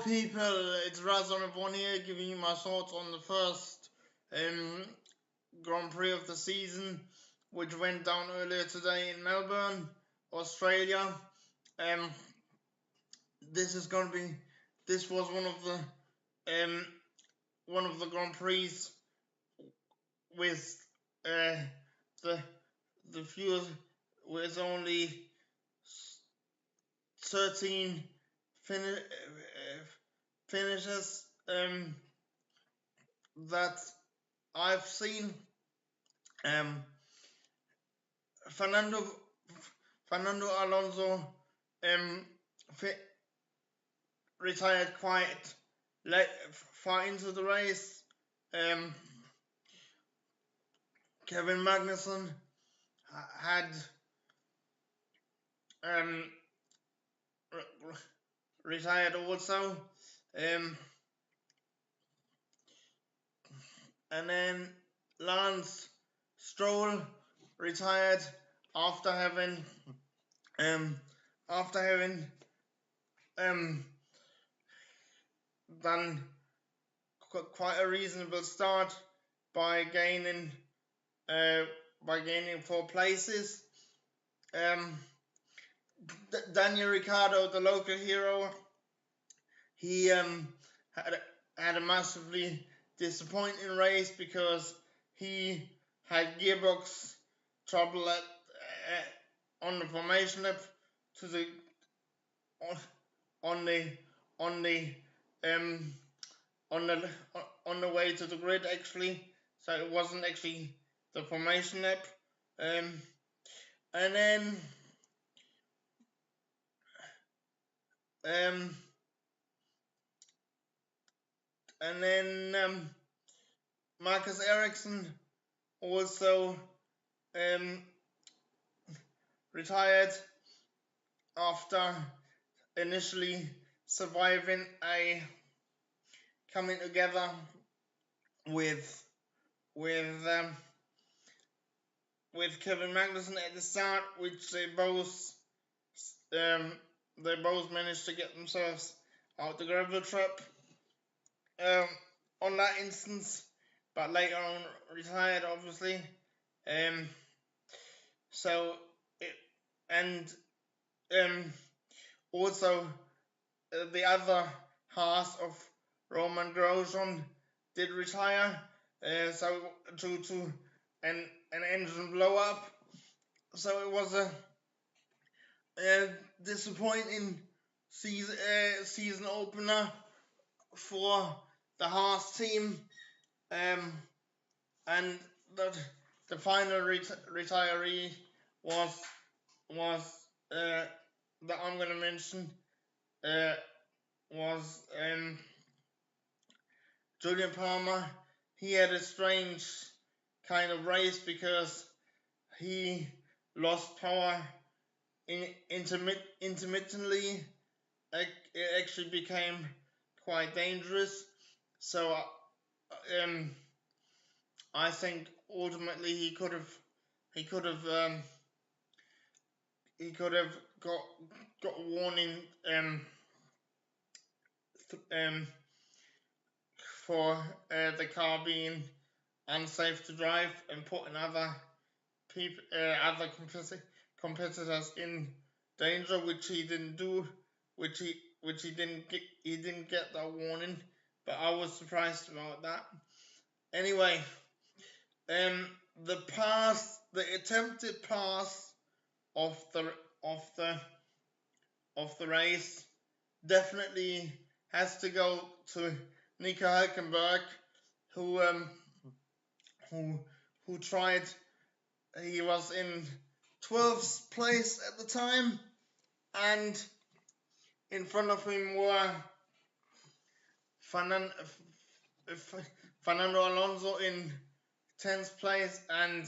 people, it's Razon here giving you my thoughts on the first Grand Prix of the season, which went down earlier today in Melbourne, Australia. This was one of the Grand Prix with the fewest, with only 13 finishes that I've seen. Fernando Alonso retired quite late, far into the race. Kevin Magnussen had retired also. And then Lance Stroll retired after having done quite a reasonable start by gaining 4 places. Daniel Ricciardo, the local hero, he had a massively disappointing race because he had gearbox trouble on the formation lap on the way to the grid, actually. So it wasn't actually the formation lap. And then Marcus Ericsson also retired after initially surviving a coming together with Kevin Magnussen at the start, which they both managed to get themselves out the gravel trap on that instance, but later on retired, obviously. Also the other half of Roman Grosjean did retire, so due to an engine blow up. So it was a disappointing season opener for the Haas team, and the final retiree was that I'm going to mention was Julian Palmer. He had a strange kind of race because he lost power intermittently. It actually became quite dangerous. So I think ultimately he could have got a warning for the car being unsafe to drive and putting other competitors in danger, which he didn't do, which he didn't get that warning, but I was surprised about that. Anyway, the attempted pass of the race definitely has to go to Nico Hülkenberg, who tried. He was in 12th place at the time, and in front of him were Fernando Alonso in 10th place, and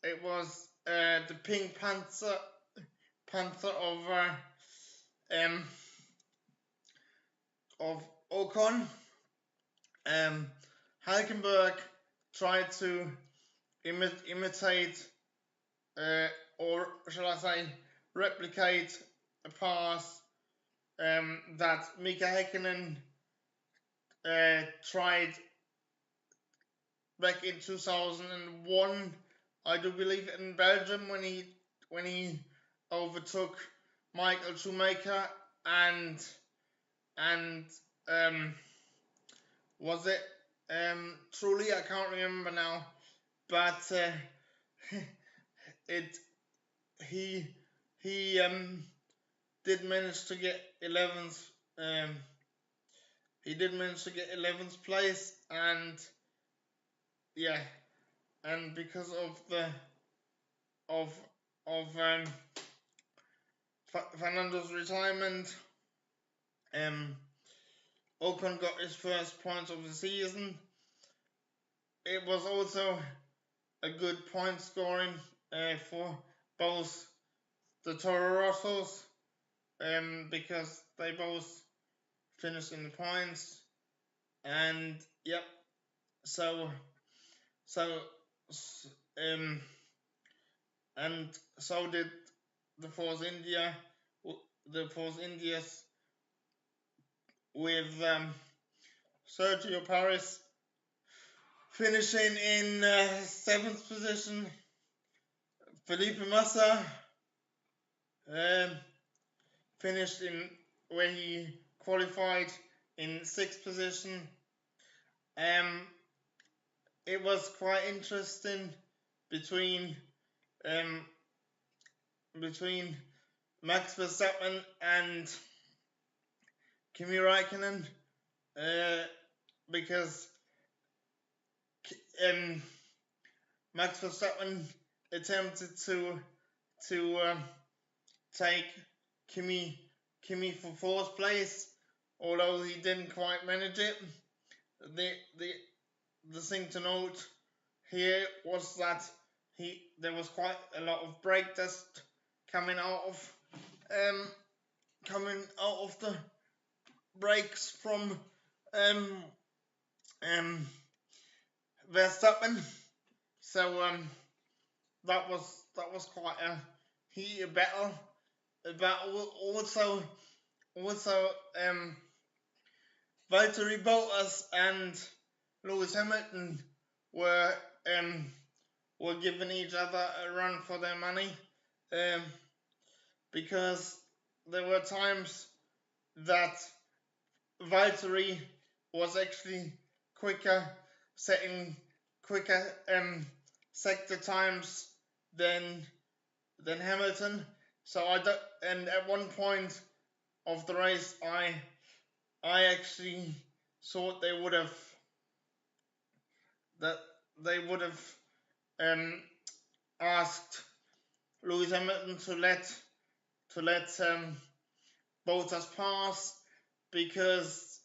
it was the Pink Panther of Ocon. Hülkenberg tried to imitate, or shall I say, replicate a pass that Mika Häkkinen tried back in 2001, I do believe, in Belgium when he overtook Michael Schumacher and was it truly, I can't remember now, but it he did manage to get 11th. He did manage to get 11th place, and yeah, and because of the of Fernando's retirement, Ocon got his first points of the season. It was also a good point scoring for both the Toro Rossos, because they both finished in the points, and yep, so and so did the Force Indias with Sergio Paris finishing in 7th position. Felipe Massa finished in where he qualified in 6th position. It was quite interesting between Max Verstappen and Kimi Räikkönen, because Max Verstappen attempted to take Kimi for 4th place, although he didn't quite manage it. The thing to note here was that there was quite a lot of brake dust coming out of the brakes from Verstappen, so that was quite a heated battle. Also Valtteri Bottas and Lewis Hamilton were giving each other a run for their money, because there were times that Valtteri was actually setting quicker sector times than Hamilton. So and at one point of the race, I actually thought they would have asked Lewis Hamilton to let Bottas pass, because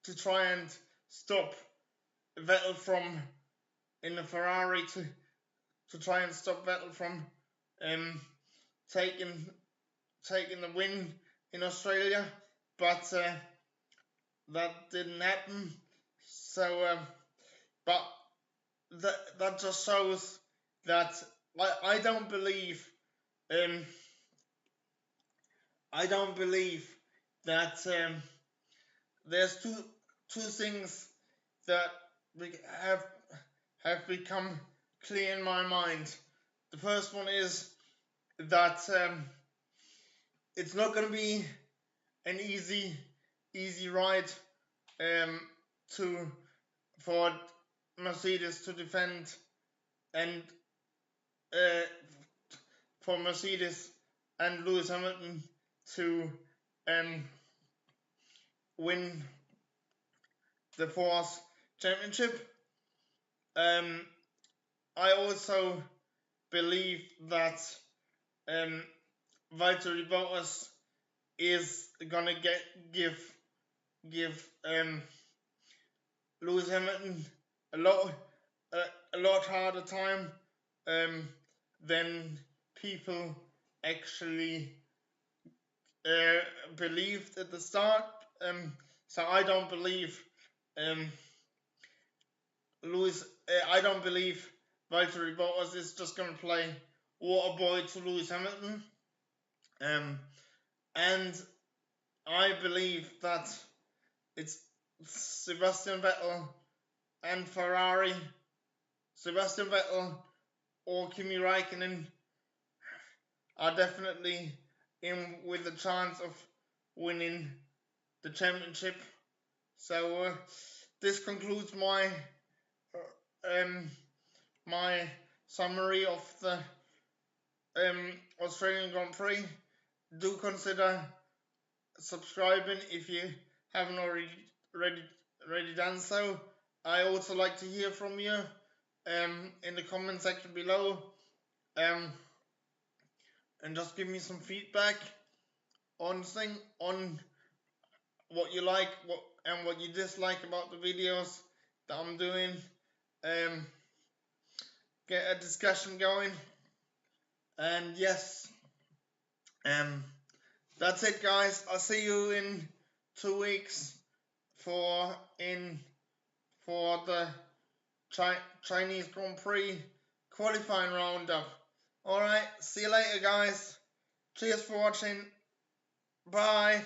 to try and stop Vettel from in the Ferrari to try and stop Vettel from taking the win in Australia, but that didn't happen. So, but that just shows that I don't believe that there's two things that have become clear in my mind. The first one is that it's not going to be an easy ride for Mercedes to defend, and for Mercedes and Lewis Hamilton to win the Force Championship. I also believe that Valtteri Bottas is gonna give Lewis Hamilton a lot harder time than people actually believed at the start. So I don't believe I don't believe Valtteri Bottas is just going to play water boy to Lewis Hamilton. And I believe that it's Sebastian Vettel and Ferrari. Sebastian Vettel or Kimi Raikkonen are definitely in with a chance of winning the championship. So this concludes my summary of the Australian Grand Prix. Do consider subscribing if you haven't already done so. I also like to hear from you in the comment section below, and just give me some feedback on what you like, what you dislike about the videos that I'm doing. Get a discussion going. And yes, that's it, guys. I'll see you in 2 weeks for the Chinese Grand Prix qualifying roundup. Alright, see you later, guys. Cheers for watching. Bye.